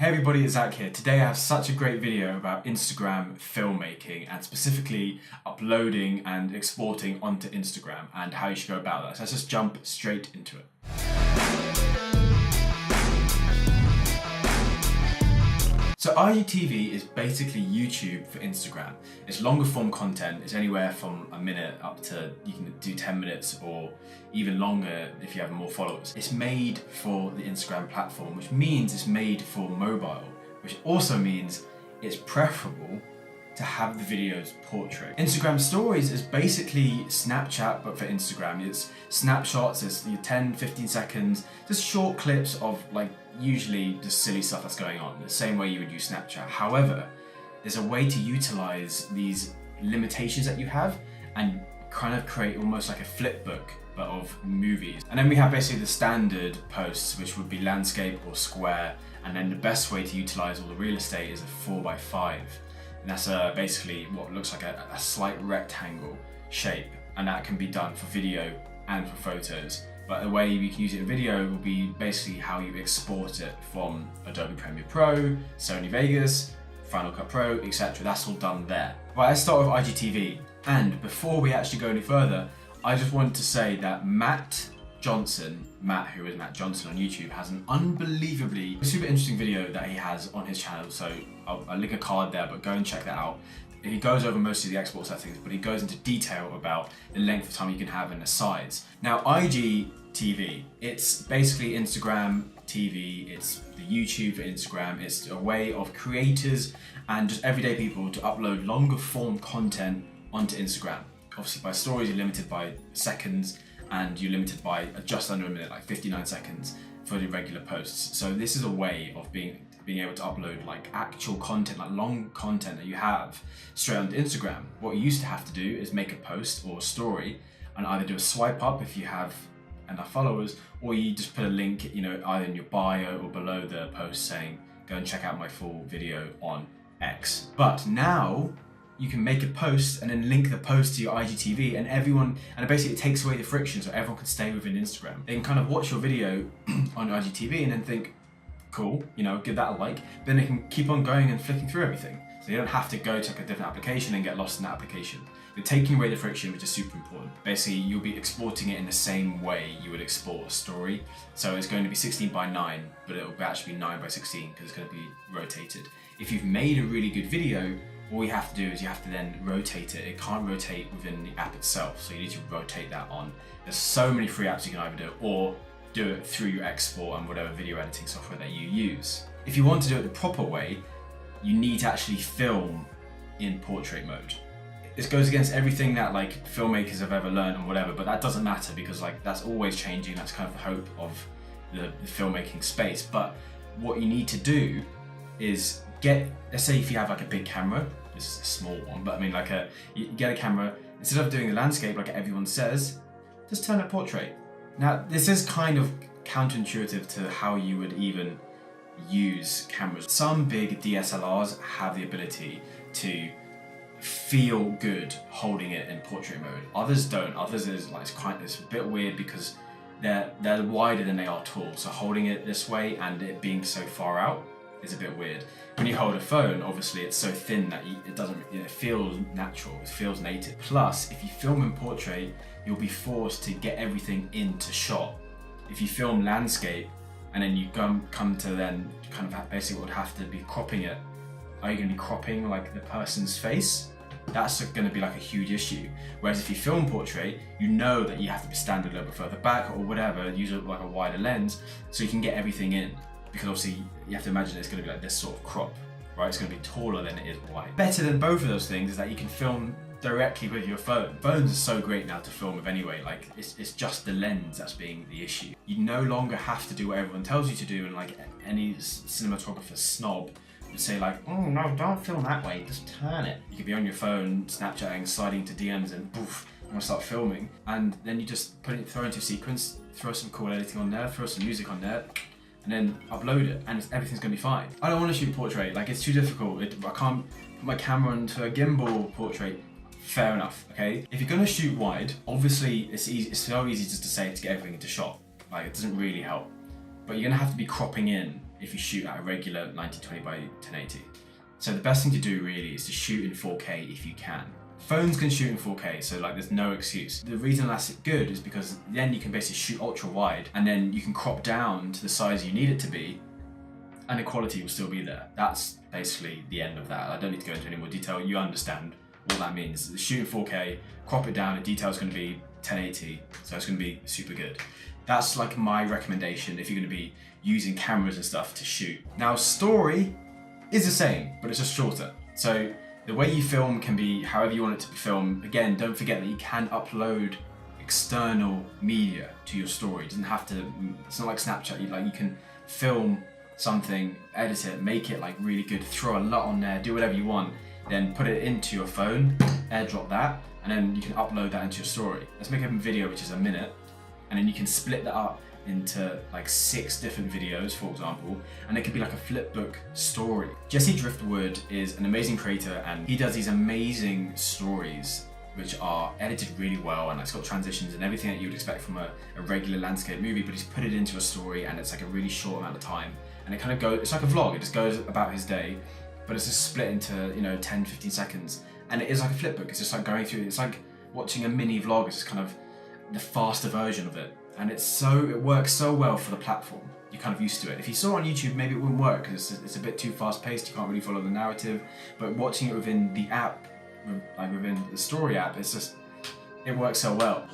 Hey everybody, it's Zach here. Today I have such a great video about Instagram filmmaking and specifically uploading and exporting onto Instagram and how you should go about that. So let's just jump straight into it. So IGTV is basically YouTube for Instagram. It's longer form content. It's anywhere from a minute up to, you can do 10 minutes or even longer if you have more followers. It's made for the Instagram platform, which means it's made for mobile, which also means it's preferable to have the videos portrait. Instagram stories is basically Snapchat, but for Instagram. It's snapshots, it's 10, 15 seconds, just short clips of usually just silly stuff that's going on, the same way you would use Snapchat. However, there's a way to utilize these limitations that you have and kind of create almost like a flip book, but of movies. And then we have basically the standard posts, which would be landscape or square. And then the best way to utilize all the real estate is a 4x5. And that's basically what looks like a slight rectangle shape. And that can be done for video and for photos. But the way you can use it in video will be basically how you export it from Adobe Premiere Pro, Sony Vegas, Final Cut Pro, etc. That's all done there. Right, let's start with IGTV. And before we actually go any further, I just wanted to say that Matt, who is Matt Johnson on YouTube, has an unbelievably super interesting video that he has on his channel. So I'll link a card there, but go and check that out. He goes over most of the export settings, but he goes into detail about the length of time you can have and the size. Now, IGTV, it's basically Instagram TV, it's the YouTube for Instagram. It's a way of creators and just everyday people to upload longer form content onto Instagram. Obviously by stories, you're limited by seconds and you're limited by just under a minute, like 59 seconds for the regular posts. So this is a way of being able to upload actual content, long content that you have straight onto Instagram. What you used to have to do is make a post or a story and either do a swipe up if you have enough followers, or you just put a link, either in your bio or below the post saying, go and check out my full video on X. But now you can make a post and then link the post to your IGTV and basically it takes away the friction so everyone can stay within Instagram. They can kind of watch your video on IGTV and then think, cool, give that a like, then they can keep on going and flicking through everything. So you don't have to go to a different application and get lost in that application. You're taking away the friction, which is super important. Basically, you'll be exporting it in the same way you would export a story. So it's going to be 16:9, but it'll actually be 9:16 because it's going to be rotated. If you've made a really good video, all you have to do is you have to then rotate it. It can't rotate within the app itself, so you need to rotate that on. There's so many free apps you can either do, or do it through your export and whatever video editing software that you use. If you want to do it the proper way, you need to actually film in portrait mode. This goes against everything that filmmakers have ever learned and whatever, but that doesn't matter because that's always changing. That's kind of the hope of the filmmaking space. But what you need to do is let's say if you have a big camera, this is a small one, but you get a camera, instead of doing the landscape like everyone says, just turn it portrait. Now, this is kind of counterintuitive to how you would even use cameras. Some big DSLRs have the ability to feel good holding it in portrait mode. Others don't. Others is it's a bit weird because they're wider than they are tall. So holding it this way and it being so far out is a bit weird. When you hold a phone, obviously it's so thin that it feels natural, it feels native. Plus, if you film in portrait, you'll be forced to get everything into shot. If you film landscape and then you come to then kind of basically would have to be cropping it, are you going to be cropping the person's face? That's going to be a huge issue. Whereas if you film portrait, you know that you have to stand a little bit further back or whatever, use a wider lens so you can get everything in. Because obviously you have to imagine it's going to be this sort of crop, right? It's going to be taller than it is wide. Better than both of those things is that you can film directly with your phone. Phones are so great now to film with anyway, it's just the lens that's being the issue. You no longer have to do what everyone tells you to do, and any cinematographer snob would say oh no, don't film that way, just turn it. You could be on your phone, Snapchatting, sliding to DMs and poof, I'm gonna start filming. And then you just throw into a sequence, throw some cool editing on there, throw some music on there, and then upload it, and everything's gonna be fine. I don't wanna shoot portrait, it's too difficult. I can't put my camera onto a gimbal portrait. Fair enough, okay? If you're gonna shoot wide, obviously it's so easy just to say to get everything into shot. It doesn't really help. But you're gonna have to be cropping in if you shoot at a regular 1920 by 1080. So the best thing to do really is to shoot in 4K if you can. Phones can shoot in 4K, so like there's no excuse. The reason that's good is because then you can basically shoot ultra wide and then you can crop down to the size you need it to be and the quality will still be there. That's basically the end of that. I don't need to go into any more detail. You understand what that means. Shoot in 4K, crop it down, the detail is going to be 1080, so it's going to be super good. That's like my recommendation if you're going to be using cameras and stuff to shoot. Now story is the same, but it's just shorter. So the way you film can be however you want it to be filmed. Again, don't forget that you can upload external media to your story. It doesn't have to, it's not like Snapchat, you can film something, edit it, make it like really good, throw a lot on there, do whatever you want, then put it into your phone, airdrop that, and then you can upload that into your story. Let's make a video which is a minute, and then you can split that up into like 6 different videos, for example, and it could be like a flipbook story. Jesse Driftwood is an amazing creator and he does these amazing stories which are edited really well, and it's got transitions and everything that you would expect from a regular landscape movie, but he's put it into a story and it's like a really short amount of time, and it kind of goes, it's like a vlog, it just goes about his day, but it's just split into 10-15 seconds, and it is like a flipbook. It's just like going through, it's like watching a mini vlog. It's just kind of the faster version of it. And it works so well for the platform. You're kind of used to it. If you saw it on YouTube, maybe it wouldn't work because it's a bit too fast paced, you can't really follow the narrative. But watching it within the app, like within the story app, it works so well.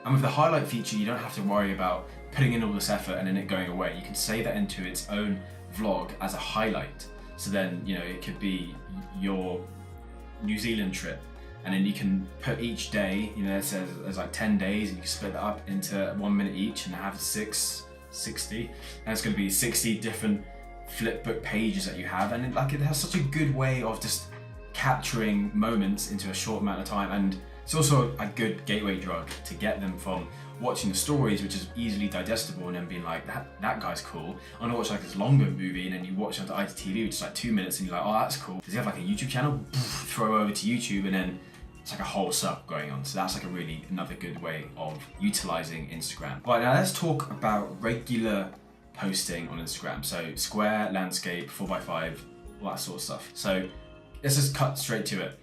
And with the highlight feature, you don't have to worry about putting in all this effort and then it going away. You can save that into its own vlog as a highlight. So then, it could be your New Zealand trip, and then you can put each day, it says there's like 10 days, and you can split that up into 1 minute each and have 60, and it's going to be 60 different flipbook pages that you have, and it has such a good way of just capturing moments into a short amount of time, and it's also a good gateway drug to get them from watching the stories, which is easily digestible, and then being like, that guy's cool. I want to watch like this longer movie, and then you watch it on IGTV, which is like 2 minutes, and you're like, oh, that's cool. Does he have like a YouTube channel? Throw over to YouTube, and then it's like a whole circle going on. So that's like another good way of utilizing Instagram. Right, now let's talk about regular posting on Instagram. So square, landscape, 4x5, all that sort of stuff. So let's just cut straight to it.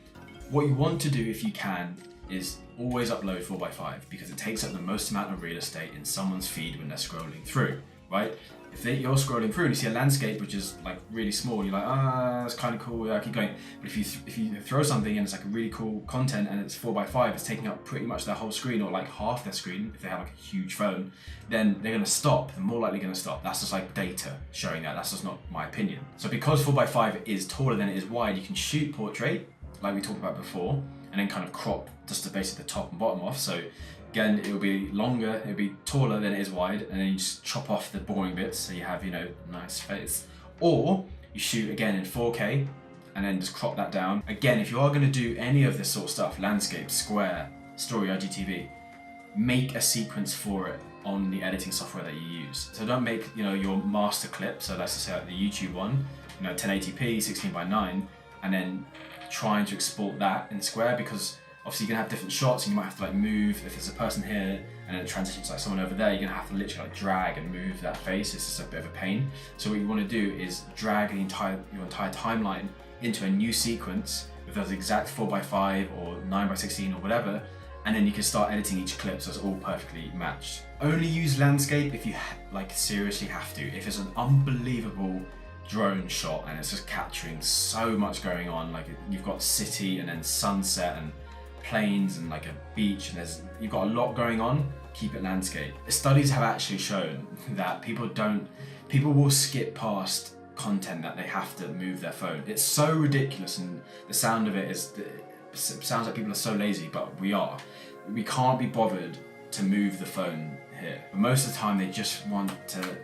What you want to do if you can is always upload 4x5 because it takes up the most amount of real estate in someone's feed when they're scrolling through, right? If you're scrolling through and you see a landscape which is like really small, you're like, that's kind of cool, yeah, keep going. But if you throw something and it's like a really cool content and it's 4x5, it's taking up pretty much their whole screen or like half their screen if they have like a huge phone, then they're gonna stop. They're more likely gonna stop. That's just like data showing that. That's just not my opinion. So because 4x5 is taller than it is wide, you can shoot portrait like we talked about before, and then kind of crop just to basically the top and bottom off. So again, it will be longer, it'll be taller than it is wide, and then you just chop off the boring bits so you have, nice face. Or you shoot again in 4K and then just crop that down. Again, if you are gonna do any of this sort of stuff, landscape, square, story, IGTV, make a sequence for it on the editing software that you use. So don't make, your master clip, so let's just say like the YouTube one, 1080p, 16:9, and then trying to export that in square, because obviously you're gonna have different shots and you might have to like move, if there's a person here and then it transitions like someone over there, you're gonna have to literally like drag and move that face. It's just a bit of a pain. So what you wanna do is drag your entire timeline into a new sequence with those exact 4x5 or 9x16 or whatever, and then you can start editing each clip so it's all perfectly matched. Only use landscape if you seriously have to. If it's an unbelievable drone shot and it's just capturing so much going on, like you've got city and then sunset and plains and like a beach, and you've got a lot going on, keep it landscape. Studies have actually shown that people will skip past content that they have to move their phone. It's so ridiculous, and the sound of it sounds like people are so lazy, but we can't be bothered to move the phone here. But most of the time they just want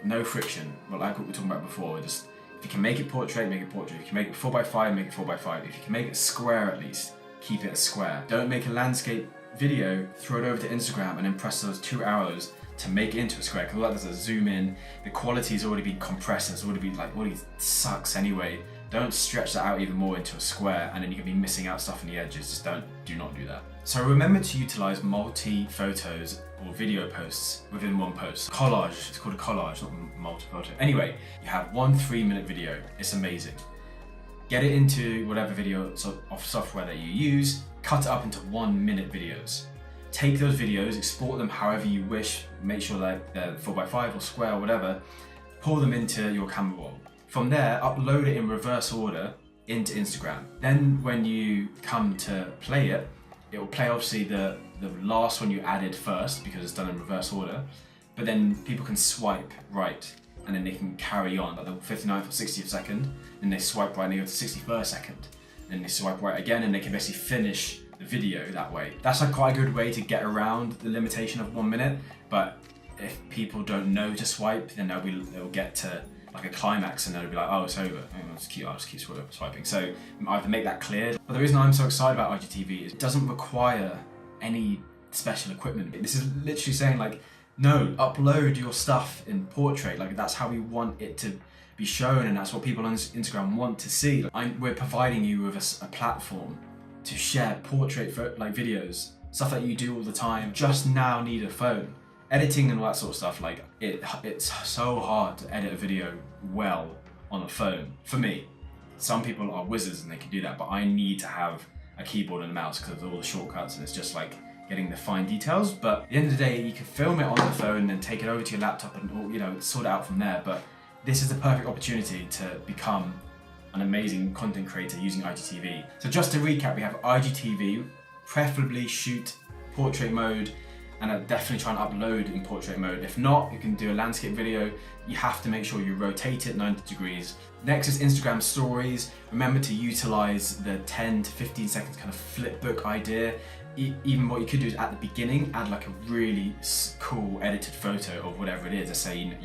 no friction, but like what we were talking about before, just if you can make it portrait, make it portrait. If you can make it 4x5, make it 4x5. If you can make it square at least, keep it a square. Don't make a landscape video, throw it over to Instagram, and then press those 2 arrows to make it into a square. Because like there's a zoom in, the quality's already been compressed, and it's already been like, already sucks anyway. Don't stretch that out even more into a square, and then you can be missing out stuff on the edges. Just do not do that. So remember to utilize multi-photos or video posts within one post. Collage, it's called a collage, not multi-photo. Anyway, you have 1 3-minute video, it's amazing. Get it into whatever video software that you use, cut it up into 1-minute videos. Take those videos, export them however you wish, make sure that they're 4x5 or square or whatever, pull them into your camera roll. From there, upload it in reverse order into Instagram. Then when you come to play it, it will play obviously the last one you added first because it's done in reverse order, but then people can swipe right and then they can carry on like the 59th or 60th second, then they swipe right and they go to 61st second, then they swipe right again and they can basically finish the video that way. That's like quite a good way to get around the limitation of 1 minute, but if people don't know to swipe, then they'll get to like a climax and they'll be like, oh, it's over. I'll just keep swiping. So I have to make that clear. But the reason I'm so excited about IGTV is it doesn't require any special equipment. This is literally saying like, no, upload your stuff in portrait. Like that's how we want it to be shown, and that's what people on Instagram want to see. We're providing you with a platform to share portrait videos, stuff that you do all the time. Just now need a phone. Editing and all that sort of stuff, like it's so hard to edit a video well on a phone. For me, some people are wizards and they can do that, but I need to have a keyboard and a mouse because of all the shortcuts, and it's just like getting the fine details. But at the end of the day, you can film it on the phone and take it over to your laptop and sort it out from there. But this is the perfect opportunity to become an amazing content creator using IGTV. So just to recap, we have IGTV, preferably shoot portrait mode, and I'd definitely try and upload in portrait mode. If not, you can do a landscape video. You have to make sure you rotate it 90 degrees. Next is Instagram stories. Remember to utilize the 10 to 15 seconds kind of flip book idea. Even what you could do is at the beginning, add like a really cool edited photo of whatever it is. Let's say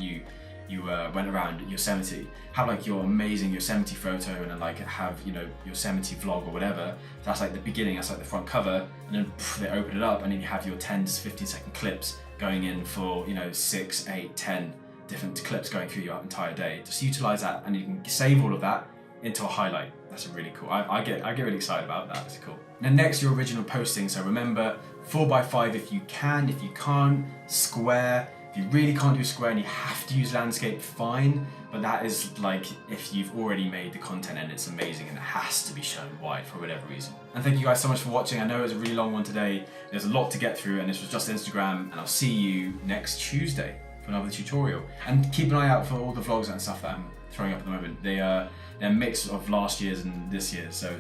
you went around Yosemite, have like your amazing Yosemite photo, and then like have Yosemite vlog or whatever. That's like the beginning, that's like the front cover, and then they open it up and then you have your 10 to 15 second clips going in for 6, 8, 10 different clips going through your entire day. Just utilize that and you can save all of that into a highlight. That's really cool. I get really excited about that. It's cool. Then next, your original posting. So remember 4x5 if you can. If you can't, square. If you really can't do square and you have to use landscape, fine. But that is like if you've already made the content and it's amazing and it has to be shown wide for whatever reason. And thank you guys so much for watching. I know it was a really long one today. There's a lot to get through and this was just Instagram, and I'll see you next Tuesday for another tutorial. And keep an eye out for all the vlogs and stuff that I'm throwing up at the moment. They're a mix of last year's and this year's, so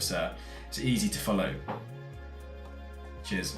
it's easy to follow. Cheers.